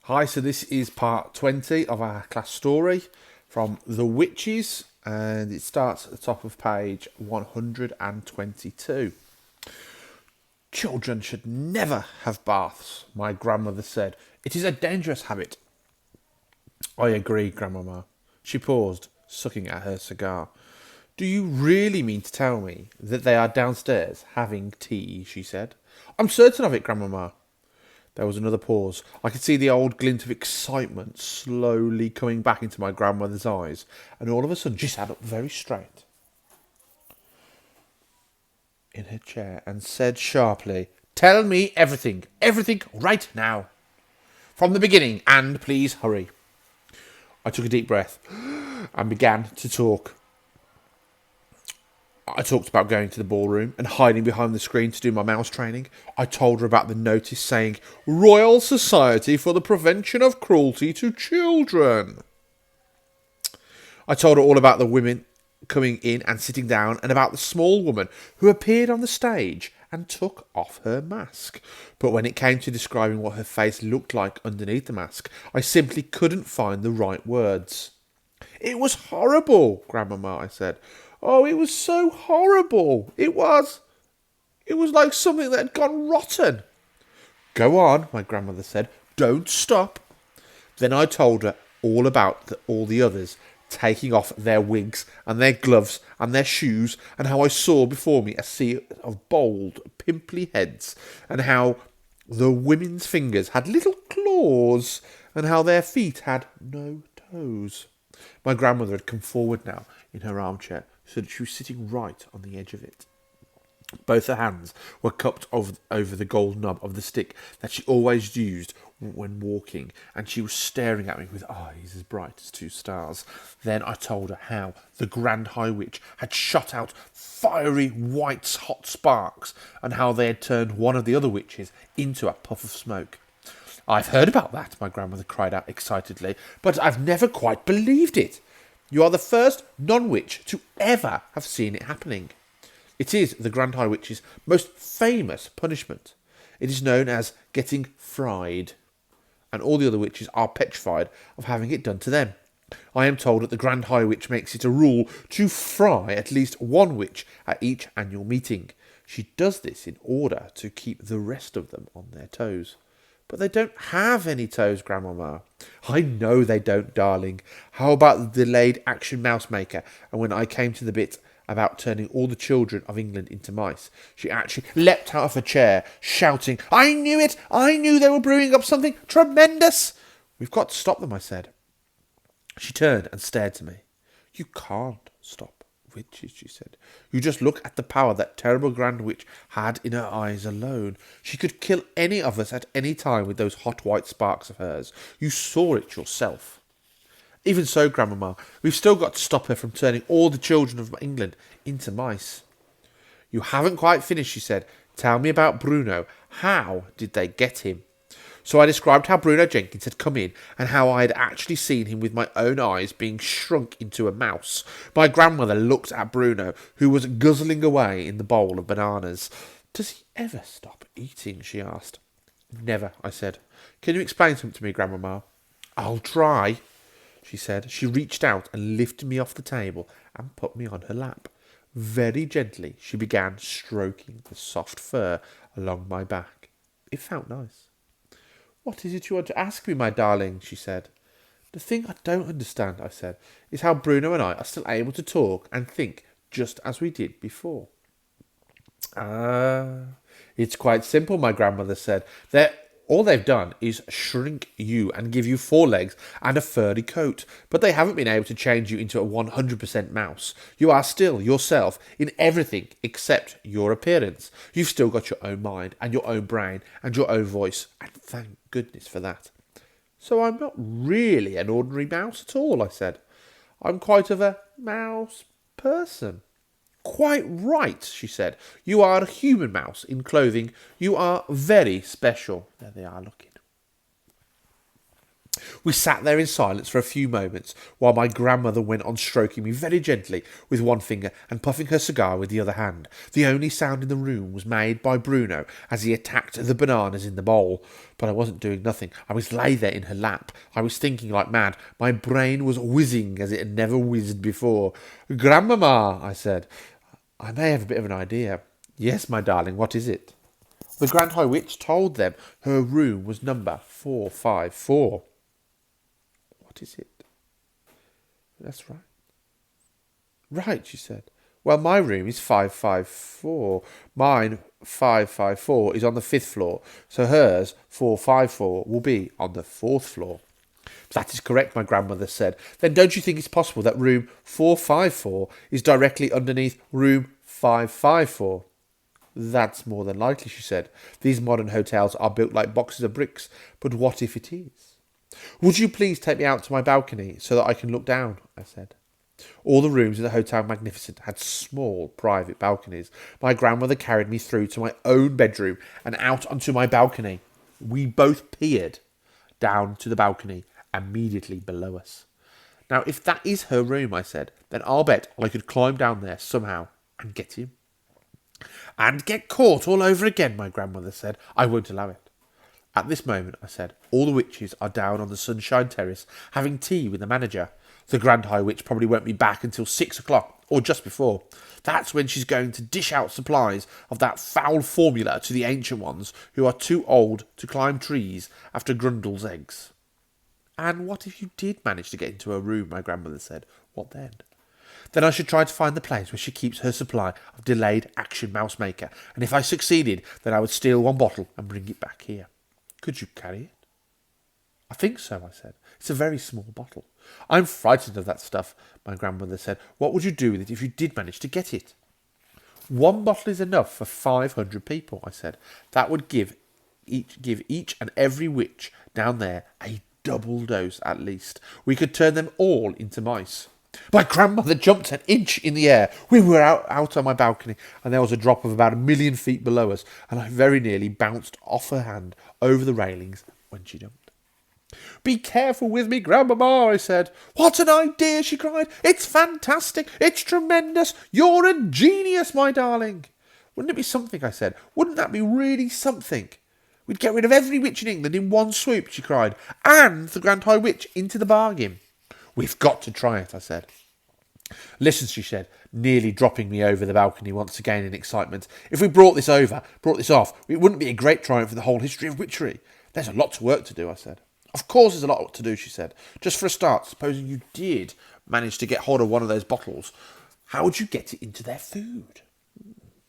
Hi, so this is part 20 of our class story from The Witches, and it starts at the top of page 122. Children should never have baths, my grandmother said. It is a dangerous habit. I agree, Grandmama. She paused, sucking at her cigar. Do you really mean to tell me that they are downstairs having tea, she said. I'm certain of it, Grandmama. There was another pause. I could see the old glint of excitement slowly coming back into my grandmother's eyes, and all of a sudden she sat up very straight in her chair and said sharply, Tell me everything, everything right now. From the beginning, and please hurry. I took a deep breath and began to talk. I talked about going to the ballroom and hiding behind the screen to do my mouse training. I told her about the notice saying, Royal Society for the Prevention of Cruelty to Children. I told her all about the women coming in and sitting down and about the small woman who appeared on the stage and took off her mask. But when it came to describing what her face looked like underneath the mask, I simply couldn't find the right words. It was horrible, Grandmama, I said. Oh, it was so horrible. It was like something that had gone rotten. Go on, my grandmother said. Don't stop. Then I told her all about all the others taking off their wigs and their gloves and their shoes, and how I saw before me a sea of bold, pimply heads, and how the women's fingers had little claws, and how their feet had no toes. My grandmother had come forward now in her armchair, so that she was sitting right on the edge of it. Both her hands were cupped over the gold knob of the stick that she always used when walking, and she was staring at me with eyes as bright as two stars. Then I told her how the Grand High Witch had shot out fiery white hot sparks, and how they had turned one of the other witches into a puff of smoke. I've heard about that, my grandmother cried out excitedly, but I've never quite believed it. You are the first non-witch to ever have seen it happening. It is the Grand High Witch's most famous punishment. It is known as getting fried, and all the other witches are petrified of having it done to them. I am told that the Grand High Witch makes it a rule to fry at least one witch at each annual meeting. She does this in order to keep the rest of them on their toes. But they don't have any toes, Grandmama. I know they don't, darling. How about the delayed action mouse maker? And when I came to the bit about turning all the children of England into mice, she actually leapt out of her chair, shouting, I knew it! I knew they were brewing up something tremendous! We've got to stop them, I said. She turned and stared to me. You can't stop witches, she said. You just look at the power that terrible Grand Witch had in her eyes alone. She could kill any of us at any time with those hot white sparks of hers. You saw it yourself. Even so, Grandmama, we've still got to stop her from turning all the children of England into mice. You haven't quite finished, she said. Tell me about Bruno. How did they get him? So I described how Bruno Jenkins had come in, and how I had actually seen him with my own eyes being shrunk into a mouse. My grandmother looked at Bruno, who was guzzling away in the bowl of bananas. Does he ever stop eating? She asked. Never, I said. Can you explain something to me, Grandmama? I'll try, she said. She reached out and lifted me off the table and put me on her lap. Very gently, she began stroking the soft fur along my back. It felt nice. What is it you want to ask me, my darling? She said. The thing I don't understand, I said, is how Bruno and I are still able to talk and think just as we did before. It's quite simple, my grandmother said. All they've done is shrink you and give you 4 legs and a furry coat, but they haven't been able to change you into a 100% mouse. You are still yourself in everything except your appearance. You've still got your own mind and your own brain and your own voice, and thank goodness for that. So I'm not really an ordinary mouse at all, I said. I'm quite of a mouse person. Quite right, she said. You are a human mouse in clothing. You are very special. There they are looking. We sat there in silence for a few moments while my grandmother went on stroking me very gently with one finger and puffing her cigar with the other hand. The only sound in the room was made by Bruno as he attacked the bananas in the bowl. But I wasn't doing nothing. I was lay there in her lap. I was thinking like mad. My brain was whizzing as it had never whizzed before. "Grandmama," I said, "I may have a bit of an idea." "Yes, my darling, what is it?" The Grand High Witch told them her room was number 454. "What is it?" "That's right." "Right," she said. "Well, my room is 554. Mine, 554, is on the 5th floor, so hers, 454, will be on the 4th floor." "That is correct," my grandmother said. "Then don't you think it's possible that room 454 is directly underneath room 554? "That's more than likely," she said. "These modern hotels are built like boxes of bricks, but what if it is?" "Would you please take me out to my balcony so that I can look down?" I said. All the rooms in the Hotel Magnificent had small private balconies. My grandmother carried me through to my own bedroom and out onto my balcony. We both peered down to the balcony immediately below us. "Now, if that is her room," I said, "then I'll bet I could climb down there somehow and get him." "And get caught all over again," my grandmother said. "I won't allow it." At this moment, I said, all the witches are down on the Sunshine Terrace having tea with the manager. The Grand High Witch probably won't be back until 6 o'clock, or just before. That's when she's going to dish out supplies of that foul formula to the ancient ones who are too old to climb trees after Grundle's eggs. "And what if you did manage to get into her room?" my grandmother said. "What then?" "Then I should try to find the place where she keeps her supply of delayed action mouse maker, and if I succeeded, then I would steal one bottle and bring it back here." "Could you carry it?" "I think so," I said. "It's a very small bottle." "I'm frightened of that stuff," my grandmother said. "What would you do with it if you did manage to get it?" "One bottle is enough for 500 people," I said. "That would give each and every witch down there a double dose at least. We could turn them all into mice." My grandmother jumped an inch in the air. We were out on my balcony, and there was a drop of about 1,000,000 feet below us, and I very nearly bounced off her hand over the railings when she jumped. "Be careful with me, Grandmama," I said. "What an idea!" she cried. "It's fantastic! It's tremendous! You're a genius, my darling!" "Wouldn't it be something?" I said. "Wouldn't that be really something? We'd get rid of every witch in England in one swoop," she cried, "and the Grand High Witch into the bargain." "We've got to try it," I said. "Listen," she said, nearly dropping me over the balcony once again in excitement. "If we brought this off, it wouldn't be a great triumph for the whole history of witchery." "There's a lot of work to do," I said. "Of course there's a lot to do," she said. "Just for a start, supposing you did manage to get hold of one of those bottles, how would you get it into their food?"